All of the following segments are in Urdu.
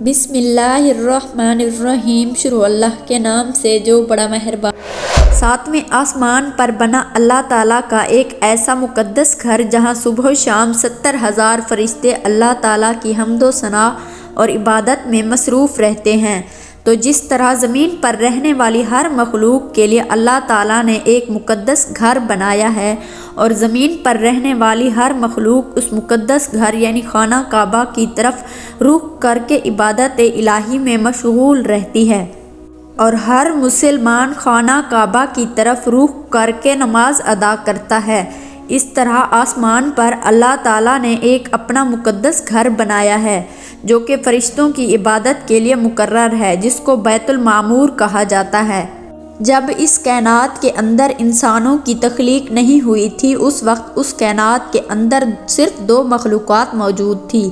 بسم اللہ الرحمن الرحیم، شروع اللہ کے نام سے جو بڑا مہربان۔ ساتویں آسمان پر بنا اللہ تعالیٰ کا ایک ایسا مقدس گھر جہاں صبح و شام 70,000 فرشتے اللہ تعالیٰ کی حمد و ثنا اور عبادت میں مصروف رہتے ہیں۔ تو جس طرح زمین پر رہنے والی ہر مخلوق کے لیے اللہ تعالیٰ نے ایک مقدس گھر بنایا ہے اور زمین پر رہنے والی ہر مخلوق اس مقدس گھر یعنی خانہ کعبہ کی طرف رخ کر کے عبادت الہی میں مشغول رہتی ہے، اور ہر مسلمان خانہ کعبہ کی طرف رخ کر کے نماز ادا کرتا ہے۔ اس طرح آسمان پر اللہ تعالیٰ نے ایک اپنا مقدس گھر بنایا ہے جو کہ فرشتوں کی عبادت کے لیے مقرر ہے، جس کو بیت المعمور کہا جاتا ہے۔ جب اس کائنات کے اندر انسانوں کی تخلیق نہیں ہوئی تھی، اس وقت اس کائنات کے اندر صرف 2 مخلوقات موجود تھی،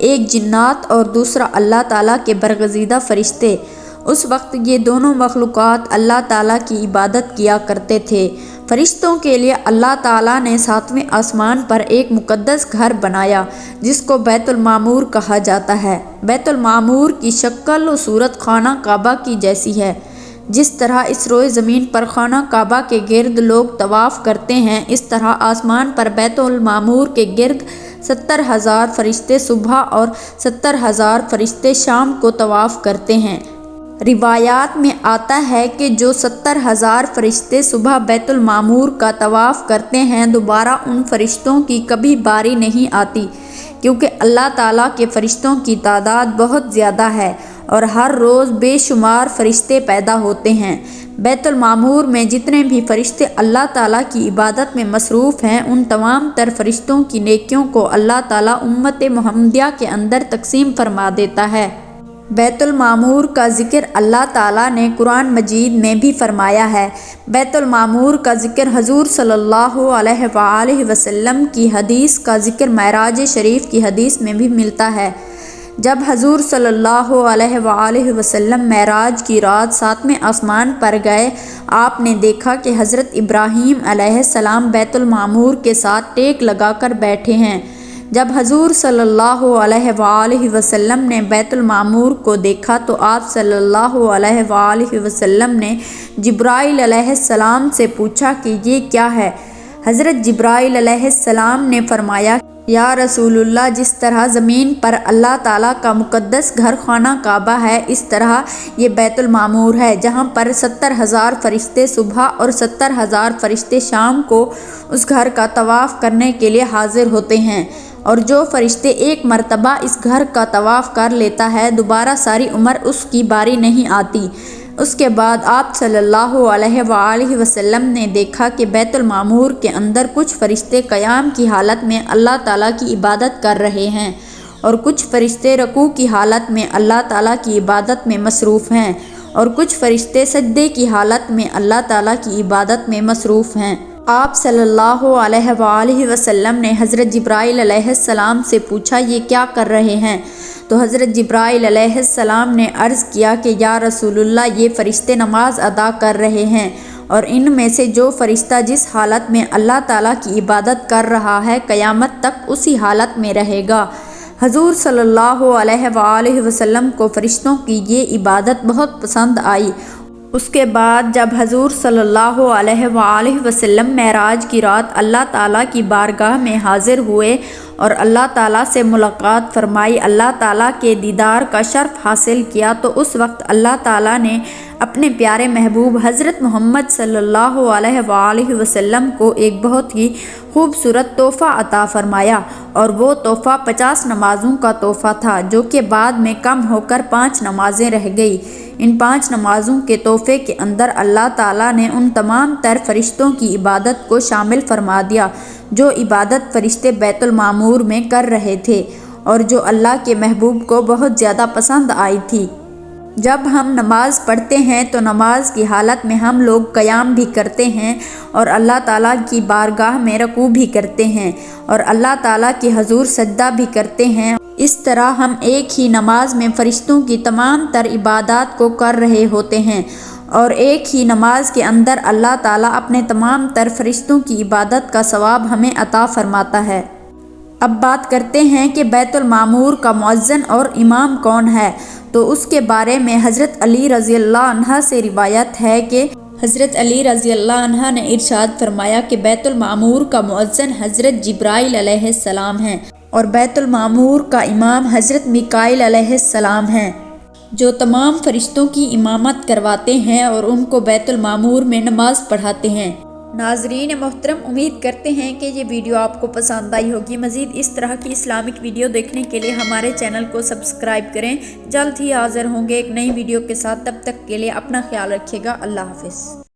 ایک جنات اور دوسرا اللہ تعالیٰ کے برگزیدہ فرشتے۔ اس وقت یہ دونوں مخلوقات اللہ تعالیٰ کی عبادت کیا کرتے تھے۔ فرشتوں کے لیے اللہ تعالیٰ نے 7ویں آسمان پر ایک مقدس گھر بنایا جس کو بیت المعمور کہا جاتا ہے۔ بیت المعمور کی شکل و صورت خانہ کعبہ کی جیسی ہے۔ جس طرح اس روئے زمین پر خانہ کعبہ کے گرد لوگ طواف کرتے ہیں، اس طرح آسمان پر بیت المعمور کے گرد 70,000 فرشتے صبح اور 70,000 فرشتے شام کو طواف کرتے ہیں۔ روایات میں آتا ہے کہ جو 70,000 فرشتے صبح بیت المعمور کا طواف کرتے ہیں، دوبارہ ان فرشتوں کی کبھی باری نہیں آتی، کیونکہ اللہ تعالیٰ کے فرشتوں کی تعداد بہت زیادہ ہے اور ہر روز بے شمار فرشتے پیدا ہوتے ہیں۔ بیت المعمور میں جتنے بھی فرشتے اللہ تعالیٰ کی عبادت میں مصروف ہیں، ان تمام تر فرشتوں کی نیکیوں کو اللہ تعالیٰ امت محمدیہ کے اندر تقسیم فرما دیتا ہے۔ بیت المعمور کا ذکر اللہ تعالیٰ نے قرآن مجید میں بھی فرمایا ہے۔ بیت المعمور کا ذکر حضور صلی اللہ علیہ وآلہ وسلم کی حدیث کا ذکر معراج شریف کی حدیث میں بھی ملتا ہے۔ جب حضور صلی اللہ علیہ وآلہ وسلم معراج کی رات 7ویں آسمان پر گئے، آپ نے دیکھا کہ حضرت ابراہیم علیہ السلام بیت المعمور کے ساتھ ٹیک لگا کر بیٹھے ہیں۔ جب حضور صلی اللہ علیہ وآلہ وسلم نے بیت المعمور کو دیکھا تو آپ صلی اللہ علیہ وآلہ وسلم نے جبرائیل علیہ السلام سے پوچھا کہ یہ کیا ہے؟ حضرت جبرائیل علیہ السلام نے فرمایا، یا رسول اللہ، جس طرح زمین پر اللہ تعالیٰ کا مقدس گھر خانہ کعبہ ہے، اس طرح یہ بیت المعمور ہے، جہاں پر 70,000 فرشتے صبح اور 70,000 فرشتے شام کو اس گھر کا طواف کرنے کے لیے حاضر ہوتے ہیں، اور جو فرشتے ایک مرتبہ اس گھر کا طواف کر لیتا ہے، دوبارہ ساری عمر اس کی باری نہیں آتی۔ اس کے بعد آپ صلی اللہ علیہ وآلہ وسلم نے دیکھا کہ بیت المعمور کے اندر کچھ فرشتے قیام کی حالت میں اللہ تعالیٰ کی عبادت کر رہے ہیں اور کچھ فرشتے رکوع کی حالت میں اللہ تعالیٰ کی عبادت میں مصروف ہیں اور کچھ فرشتے سجدے کی حالت میں اللہ تعالیٰ کی عبادت میں مصروف ہیں۔ آپ صلی اللہ علیہ وآلہ وسلم نے حضرت جبرائیل علیہ السلام سے پوچھا، یہ کیا کر رہے ہیں؟ تو حضرت جبرائیل علیہ السلام نے عرض کیا کہ یا رسول اللہ، یہ فرشتے نماز ادا کر رہے ہیں، اور ان میں سے جو فرشتہ جس حالت میں اللہ تعالیٰ کی عبادت کر رہا ہے، قیامت تک اسی حالت میں رہے گا۔ حضور صلی اللہ علیہ وآلہ وسلم کو فرشتوں کی یہ عبادت بہت پسند آئی۔ اس کے بعد جب حضور صلی اللہ علیہ وآلہ وسلم معراج کی رات اللہ تعالیٰ کی بارگاہ میں حاضر ہوئے اور اللہ تعالیٰ سے ملاقات فرمائی، اللہ تعالیٰ کے دیدار کا شرف حاصل کیا، تو اس وقت اللہ تعالیٰ نے اپنے پیارے محبوب حضرت محمد صلی اللہ علیہ وآلہ وسلم کو ایک بہت ہی خوبصورت تحفہ عطا فرمایا، اور وہ تحفہ 50 نمازوں کا تحفہ تھا، جو کہ بعد میں کم ہو کر 5 نمازیں رہ گئی۔ ان 5 نمازوں کے تحفے کے اندر اللہ تعالیٰ نے ان تمام تر فرشتوں کی عبادت کو شامل فرما دیا جو عبادت فرشتے بیت المعمور میں کر رہے تھے اور جو اللہ کے محبوب کو بہت زیادہ پسند آئی تھی۔ جب ہم نماز پڑھتے ہیں تو نماز کی حالت میں ہم لوگ قیام بھی کرتے ہیں اور اللہ تعالیٰ کی بارگاہ میں رکوع بھی کرتے ہیں اور اللہ تعالیٰ کے حضور سجدہ بھی کرتے ہیں۔ اس طرح ہم ایک ہی نماز میں فرشتوں کی تمام تر عبادات کو کر رہے ہوتے ہیں، اور ایک ہی نماز کے اندر اللہ تعالیٰ اپنے تمام تر فرشتوں کی عبادت کا ثواب ہمیں عطا فرماتا ہے۔ اب بات کرتے ہیں کہ بیت المعمور کا مؤذن اور امام کون ہے، تو اس کے بارے میں حضرت علی رضی اللہ عنہ سے روایت ہے کہ حضرت علی رضی اللہ عنہ نے ارشاد فرمایا کہ بیت المعمور کا مؤذن حضرت جبرائیل علیہ السلام ہیں اور بیت المعمور کا امام حضرت میکائیل علیہ السلام ہیں، جو تمام فرشتوں کی امامت کرواتے ہیں اور ان کو بیت المعمور میں نماز پڑھاتے ہیں۔ ناظرین محترم، امید کرتے ہیں کہ یہ ویڈیو آپ کو پسند آئی ہوگی۔ مزید اس طرح کی اسلامک ویڈیو دیکھنے کے لیے ہمارے چینل کو سبسکرائب کریں۔ جلد ہی حاضر ہوں گے ایک نئی ویڈیو کے ساتھ، تب تک کے لیے اپنا خیال رکھیے گا۔ اللہ حافظ۔